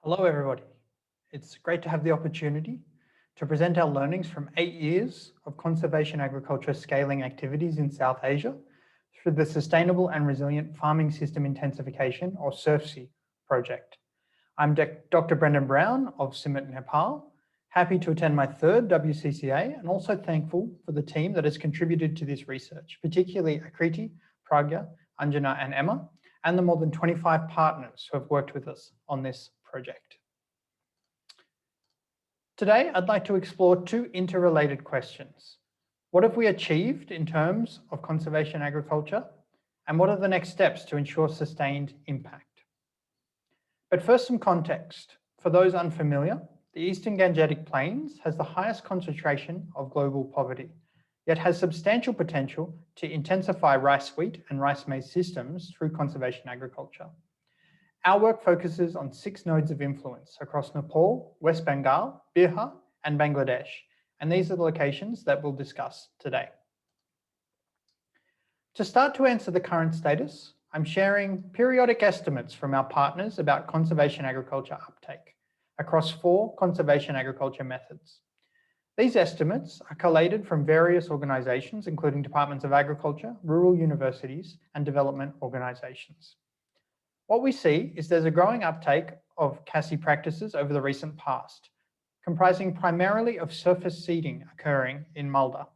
Hello, everybody. It's great to have the opportunity to present our learnings from 8 years of conservation agriculture scaling activities in South Asia through the Sustainable and Resilient Farming System Intensification, or SURFSI, project. I'm Dr. Brendan Brown of Simit, Nepal, happy to attend my third WCCA and also thankful for the team that has contributed to this research, particularly Akriti, Pragya, Anjana and Emma, and the more than 25 partners who have worked with us on this project. Today, I'd like to explore two interrelated questions. What have we achieved in terms of conservation agriculture? And what are the next steps to ensure sustained impact? But first, some context. For those unfamiliar, the Eastern Gangetic Plains has the highest concentration of global poverty, yet has substantial potential to intensify rice wheat and rice maize systems through conservation agriculture. Our work focuses on 6 nodes of influence across Nepal, West Bengal, Bihar, and Bangladesh, and these are the locations that we'll discuss today. To start to answer the current status, I'm sharing periodic estimates from our partners about conservation agriculture uptake across 4 conservation agriculture methods. These estimates are collated from various organisations, including departments of agriculture, rural universities, and development organisations. What we see is there's a growing uptake of CASI practices over the recent past, comprising primarily of surface seeding occurring in Malda.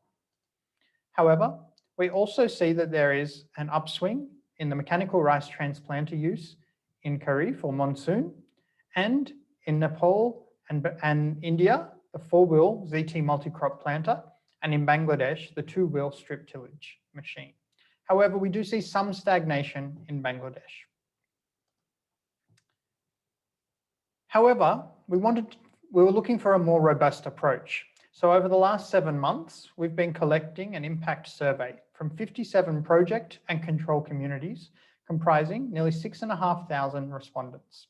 However, we also see that there is an upswing in the mechanical rice transplanter use in Kharif or monsoon, and in Nepal and India, the 4-wheel ZT multi-crop planter, and in Bangladesh, the 2-wheel strip tillage machine. However, we do see some stagnation in Bangladesh. However, we were looking for a more robust approach. So over the last 7 months, we've been collecting an impact survey from 57 project and control communities, comprising nearly 6,500 respondents.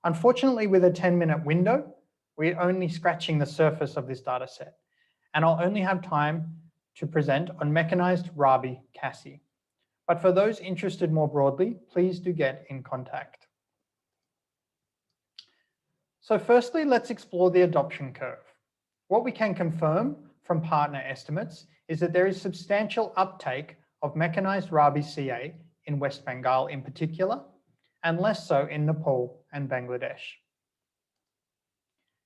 Unfortunately, with a 10-minute window, we're only scratching the surface of this data set, and I'll only have time to present on mechanized Rabi CASI. But for those interested more broadly, please do get in contact. So firstly, let's explore the adoption curve. What we can confirm from partner estimates is that there is substantial uptake of mechanized Rabi CA in West Bengal in particular, and less so in Nepal and Bangladesh.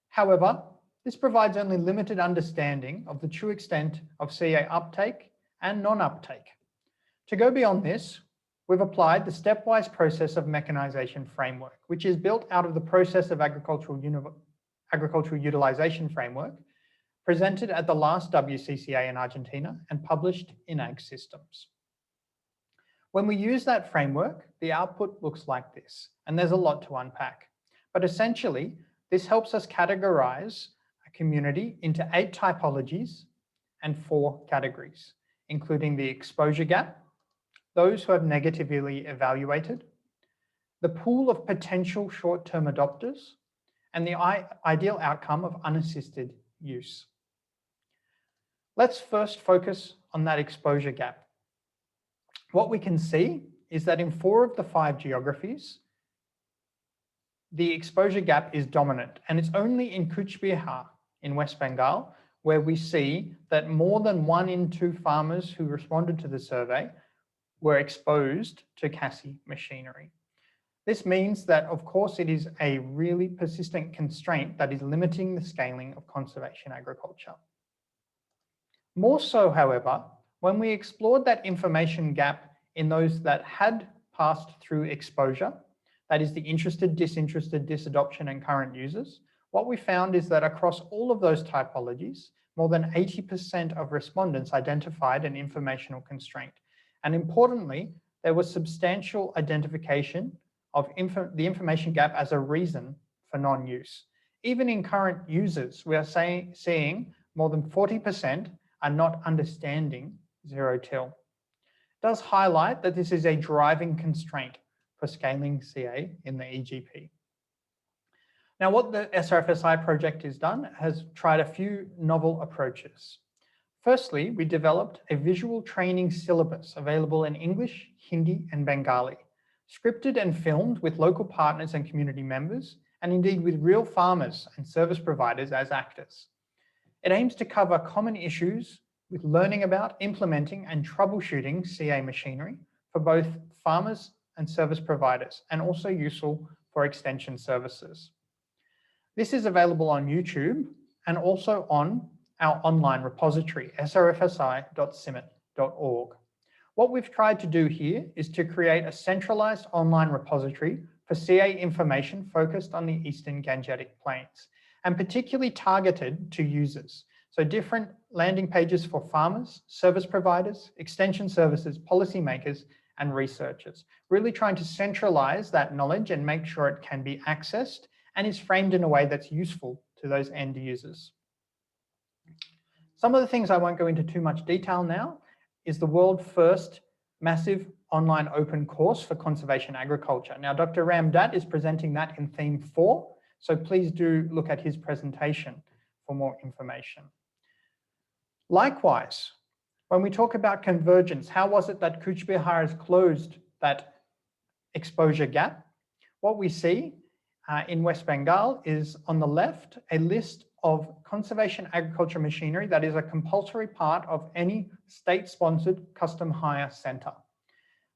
However, this provides only limited understanding of the true extent of CA uptake and non-uptake. To go beyond this, we've applied the stepwise process of mechanization framework, which is built out of the process of agricultural utilization framework, presented at the last WCCA in Argentina and published in Ag Systems. When we use that framework, the output looks like this, and there's a lot to unpack. But essentially, this helps us categorize a community into 8 typologies and 4 categories, including the exposure gap, those who have negatively evaluated, the pool of potential short-term adopters, and the ideal outcome of unassisted use. Let's first focus on that exposure gap. What we can see is that in 4 of the 5 geographies, the exposure gap is dominant, and it's only in Cooch Behar in West Bengal where we see that more than 1 in 2 farmers who responded to the survey were exposed to CASI machinery. This means that, of course, it is a really persistent constraint that is limiting the scaling of conservation agriculture. More so, however, when we explored that information gap in those that had passed through exposure, that is the interested, disinterested, disadoption, and current users, what we found is that across all of those typologies, more than 80% of respondents identified an informational constraint. And importantly, there was substantial identification of the information gap as a reason for non-use. Even in current users, we are seeing more than 40% are not understanding zero-till. It does highlight that this is a driving constraint for scaling CA in the EGP. Now, what the SRFSI project has done has tried a few novel approaches. Firstly, we developed a visual training syllabus available in English, Hindi, and Bengali, scripted and filmed with local partners and community members, and indeed with real farmers and service providers as actors. It aims to cover common issues with learning about, implementing and troubleshooting CA machinery for both farmers and service providers, and also useful for extension services. This is available on YouTube and also on our online repository, srfsi.cimit.org. What we've tried to do here is to create a centralized online repository for CA information focused on the Eastern Gangetic Plains, and particularly targeted to users. So different landing pages for farmers, service providers, extension services, policymakers, and researchers, really trying to centralize that knowledge and make sure it can be accessed and is framed in a way that's useful to those end users. Some of the things I won't go into too much detail now is the world first massive online open course for conservation agriculture. Now, Dr. Ramdat is presenting that in theme 4, so please do look at his presentation for more information. Likewise, when we talk about convergence, how was it that Cooch Behar has closed that exposure gap? What we see in West Bengal is on the left, a list of conservation agriculture machinery that is a compulsory part of any state-sponsored custom hire centre.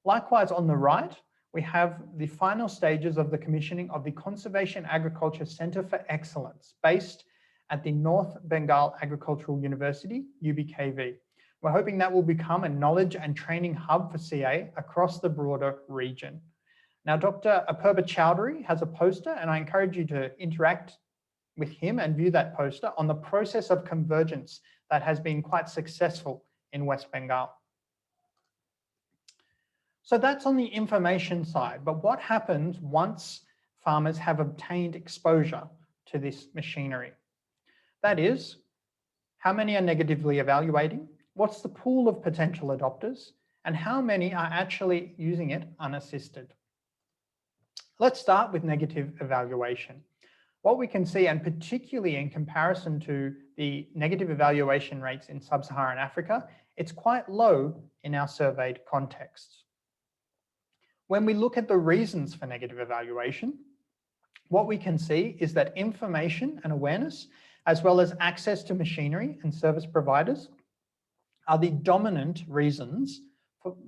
Likewise, on the right, we have the final stages of the commissioning of the Conservation Agriculture Centre for Excellence, based at the North Bengal Agricultural University, UBKV. We're hoping that will become a knowledge and training hub for CA across the broader region. Now, Dr. Apurba Chowdhury has a poster, and I encourage you to interact with him and view that poster on the process of convergence that has been quite successful in West Bengal. So that's on the information side, but what happens once farmers have obtained exposure to this machinery? That is, how many are negatively evaluating? What's the pool of potential adopters? And how many are actually using it unassisted? Let's start with negative evaluation. What we can see, and particularly in comparison to the negative evaluation rates in sub-Saharan Africa, it's quite low in our surveyed contexts. When we look at the reasons for negative evaluation, what we can see is that information and awareness, as well as access to machinery and service providers, are the dominant reasons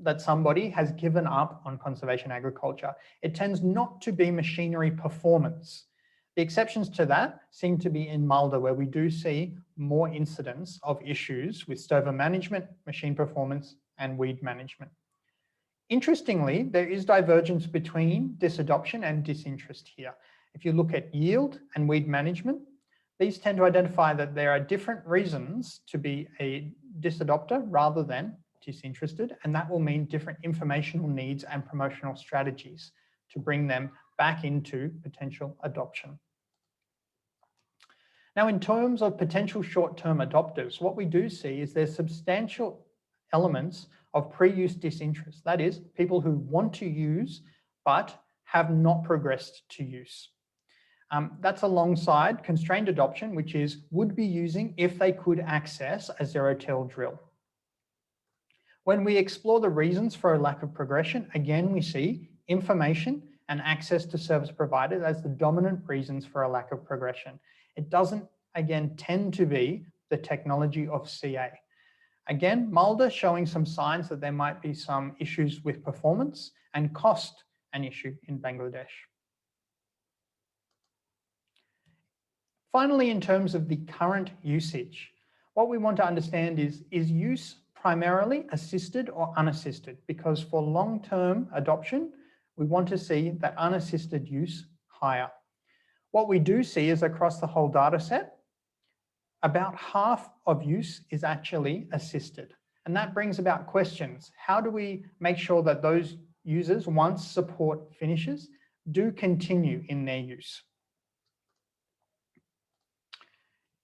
that somebody has given up on conservation agriculture. It tends not to be machinery performance. The exceptions to that seem to be in Malda, where we do see more incidents of issues with stover management, machine performance, and weed management. Interestingly, there is divergence between disadoption and disinterest here. If you look at yield and weed management, these tend to identify that there are different reasons to be a disadopter rather than disinterested, and that will mean different informational needs and promotional strategies to bring them back into potential adoption. Now, in terms of potential short-term adopters, what we do see is there's substantial elements of pre-use disinterest. That is, people who want to use but have not progressed to use. That's alongside constrained adoption, which is would be using if they could access a zero-till drill. When we explore the reasons for a lack of progression, again, we see information and access to service providers as the dominant reasons for a lack of progression. It doesn't, again, tend to be the technology of CA. Again, Malda showing some signs that there might be some issues with performance, and cost an issue in Bangladesh. Finally, in terms of the current usage, what we want to understand is use primarily assisted or unassisted? Because for long-term adoption, we want to see that unassisted use higher. What we do see is across the whole data set, about half of use is actually assisted. And that brings about questions. How do we make sure that those users, once support finishes, do continue in their use?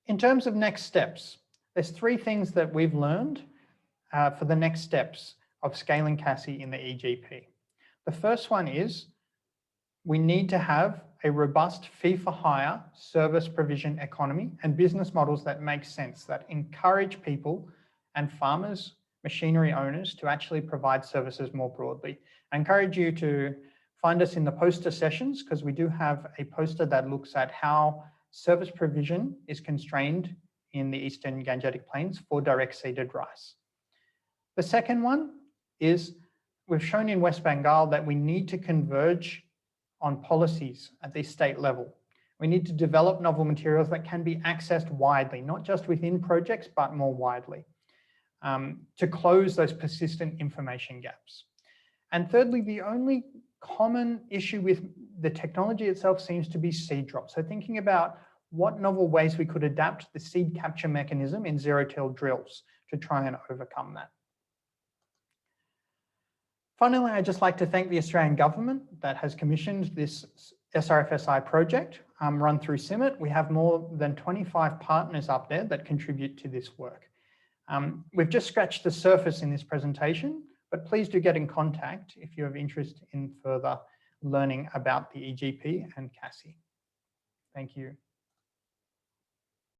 In terms of next steps, there's 3 things that we've learned for the next steps of scaling CASI in the EGP. The first one is we need to have a robust fee-for-hire service provision economy and business models that make sense, that encourage people and farmers, machinery owners to actually provide services more broadly. I encourage you to find us in the poster sessions, because we do have a poster that looks at how service provision is constrained in the Eastern Gangetic Plains for direct seeded rice. The second one is we've shown in West Bengal that we need to converge on policies at the state level. We need to develop novel materials that can be accessed widely, not just within projects, but more widely, to close those persistent information gaps. And thirdly, the only common issue with the technology itself seems to be seed drop. So thinking about what novel ways we could adapt the seed capture mechanism in zero-till drills to try and overcome that. Finally, I'd just like to thank the Australian government that has commissioned this SRFSI project run through CIMMIT. We have more than 25 partners up there that contribute to this work. We've just scratched the surface in this presentation, but please do get in contact if you have interest in further learning about the EGP and CASI. Thank you.